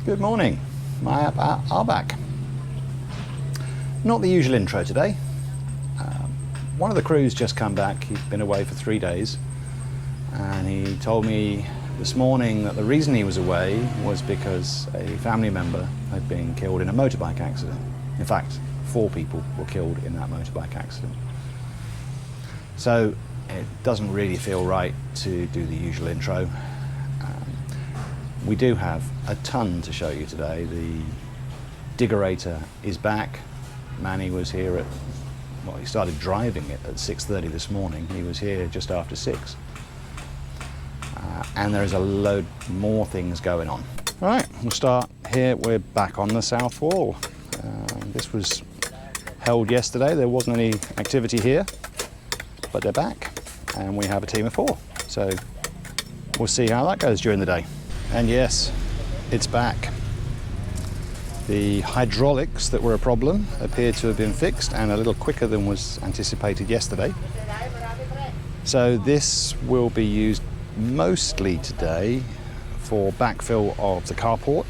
Good morning, my are back. Not the usual intro today. One of the crews just come back. He'd been away for 3 days, and he told me this morning that the reason he was away was because a family member had been killed in a motorbike accident. In fact, 4 people were killed in that motorbike accident. So it doesn't really feel right to do the usual intro. We do have a ton to show you today. The Diggerator is back. Manny was here at, well, he started driving it at 6:30 this morning. He was here just after 6. And there's a load more things going on. All right, we'll start here. We're back on the south wall. This was held yesterday. There wasn't any activity here, but they're back. And we have a team of 4. So we'll see how that goes during the day. And yes, it's back. The hydraulics that were a problem appear to have been fixed, and a little quicker than was anticipated yesterday. So this will be used mostly today for backfill of the carport.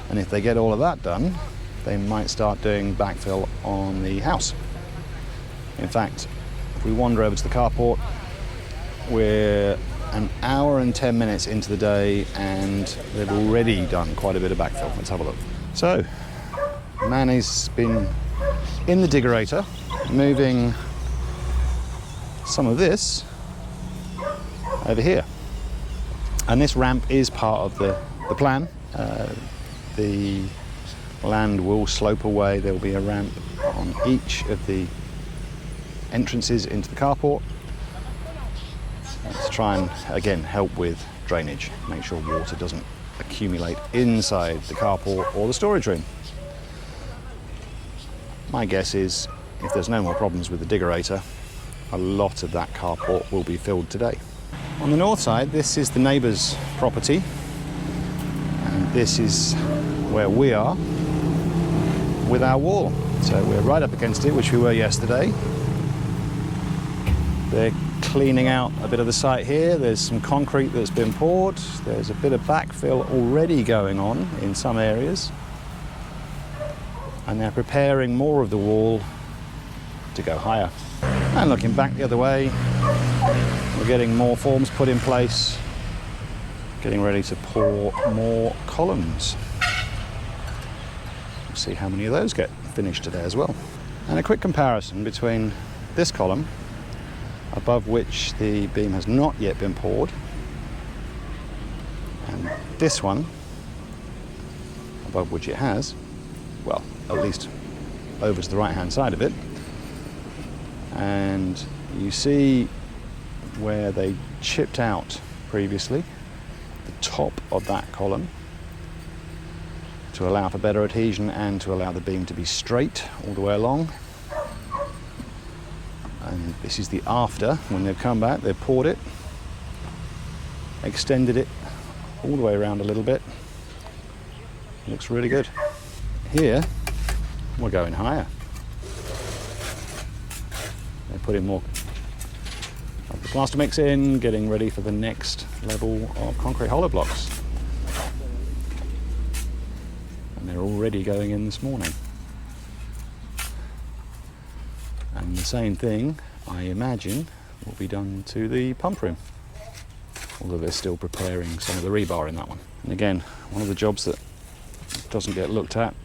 And if they get all of that done, they might start doing backfill on the house. In fact, if we wander over to the carport, we're an hour and 10 minutes into the day, and they've already done quite a bit of backfill. Let's have a look. So, Manny's been in the Diggerator, moving some of this over here. And this ramp is part of the plan. The land will slope away. There will be a ramp on each of the entrances into the carport. To try and, again, help with drainage, make sure water doesn't accumulate inside the carport or the storage room. My guess is, if there's no more problems with the Diggerator, a lot of that carport will be filled today. On the north side, this is the neighbour's property, and this is where we are with our wall. So we're right up against it, which we were yesterday. They're cleaning out a bit of the site here. There's some concrete that's been poured. There's a bit of backfill already going on in some areas. And they're preparing more of the wall to go higher. And looking back the other way, we're getting more forms put in place, getting ready to pour more columns. We'll see how many of those get finished today as well. And a quick comparison between this column, above which the beam has not yet been poured, and this one, above which it has, well, at least over to the right-hand side of it. And you see where they chipped out previously, the top of that column, to allow for better adhesion and to allow the beam to be straight all the way along. And this is the after. When they've come back, they've poured it, extended it all the way around a little bit. It looks really good. Here, we're going higher. They're putting more of the plaster mix in, getting ready for the next level of concrete hollow blocks. And they're already going in this morning. And the same thing, I imagine, will be done to the pump room, although they're still preparing some of the rebar in that one. And again, one of the jobs that doesn't get looked at,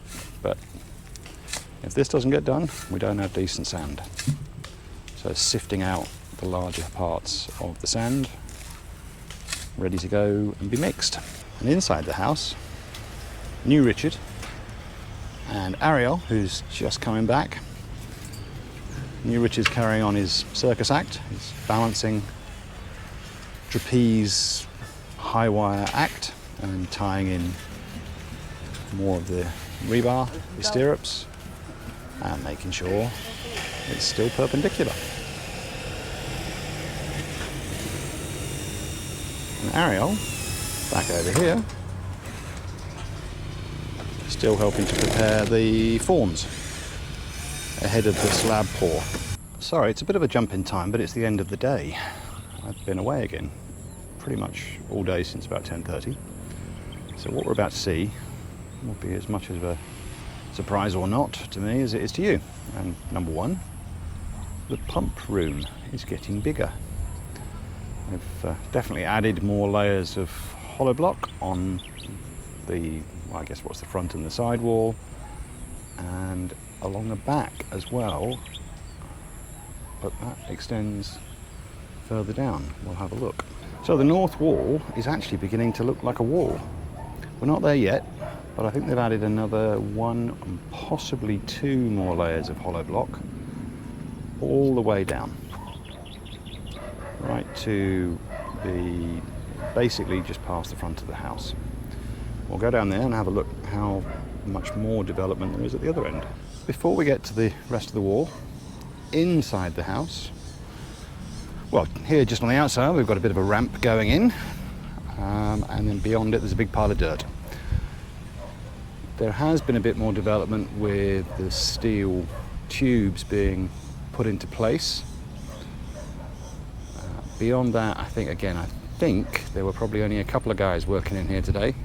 but if this doesn't get done, we don't have decent sand. So sifting out the larger parts of the sand, ready to go and be mixed. And inside the house, new Richard and Ariel, who's just coming back. New Richard's carrying on his circus act. He's balancing trapeze high wire act and tying in more of the rebar, the stirrups, and making sure it's still perpendicular. And Ariel, back over here, still helping to prepare the forms ahead of the slab pour. Sorry, it's a bit of a jump in time, but it's the end of the day. I've been away again pretty much all day since about 10:30. So what we're about to see will be as much of a surprise or not to me as it is to you. And number one, the pump room is getting bigger. We've definitely added more layers of hollow block on the, well, I guess what's the front and the side wall, and along the back as well, but that extends further down. We'll have a look. So the north wall is actually beginning to look like a wall. We're not there yet, but I think they've added another one and possibly two more layers of hollow block all the way down, right to the, basically just past the front of the house. We'll go down there and have a look how much more development there is at the other end. Before we get to the rest of the wall, inside the house, well, here just on the outside we've got a bit of a ramp going in, and then beyond it there's a big pile of dirt. There has been a bit more development with the steel tubes being put into place. Beyond that, I think there were probably only a couple of guys working in here today,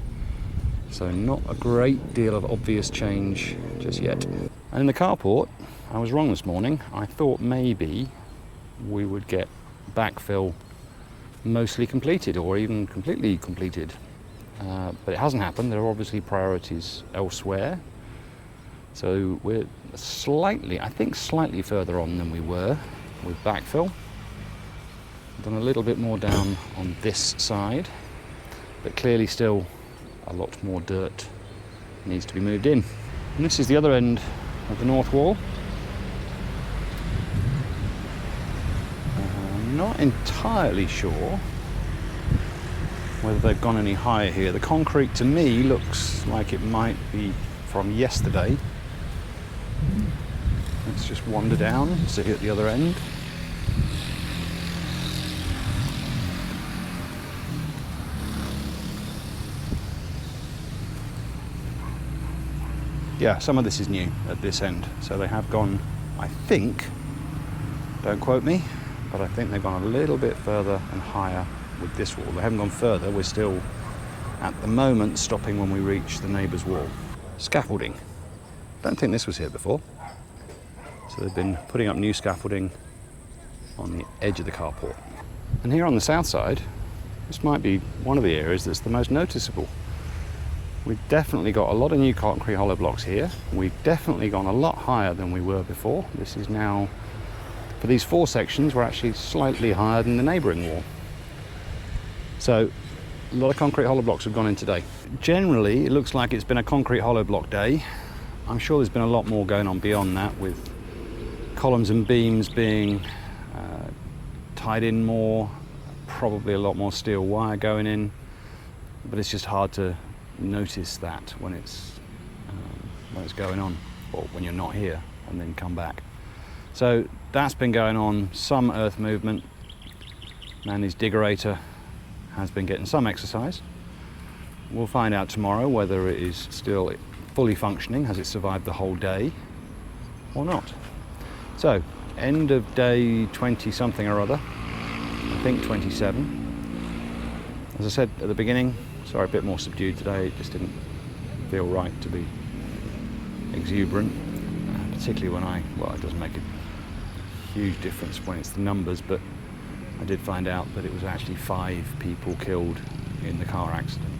so not a great deal of obvious change just yet. And in the carport, I was wrong this morning. I thought maybe we would get backfill mostly completed or even completely completed, but it hasn't happened. There are obviously priorities elsewhere, so we're slightly further on than we were with backfill. Done a little bit more down on this side, but clearly still a lot more dirt needs to be moved in. And this is the other end of the north wall. I'm not entirely sure whether they've gone any higher here. The concrete to me looks like it might be from yesterday. Let's just wander down, see at the other end. Yeah, some of this is new at this end. So they have gone, I think, don't quote me, but I think they've gone a little bit further and higher with this wall. They haven't gone further. We're still, at the moment, stopping when we reach the neighbour's wall. Scaffolding. Don't think this was here before. So they've been putting up new scaffolding on the edge of the carport. And here on the south side, this might be one of the areas that's the most noticeable. We've definitely got a lot of new concrete hollow blocks here. We've definitely gone a lot higher than we were before. This is now, for these four sections, we're actually slightly higher than the neighbouring wall. So a lot of concrete hollow blocks have gone in today. Generally, it looks like it's been a concrete hollow block day. I'm sure there's been a lot more going on beyond that, with columns and beams being tied in more, probably a lot more steel wire going in, but it's just hard to notice that when it's going on, or when you're not here and then come back. So that's been going on, some earth movement. Manny's diggerator has been getting some exercise. We'll find out tomorrow whether it is still fully functioning, has it survived the whole day or not. So end of day 20 something or other, I think 27. As I said at the beginning, sorry, a bit more subdued today. It just didn't feel right to be exuberant, particularly when well, it doesn't make a huge difference when it's the numbers, but I did find out that it was actually 5 people killed in the car accident,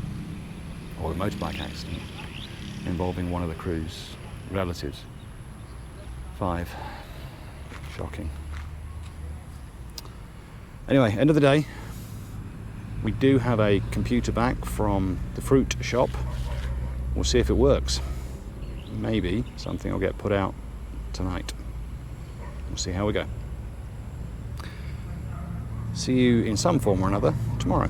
or the motorbike accident, involving one of the crew's relatives. 5. Shocking. Anyway, end of the day. We do have a computer back from the fruit shop. We'll see if it works. Maybe something will get put out tonight. We'll see how we go. See you in some form or another tomorrow.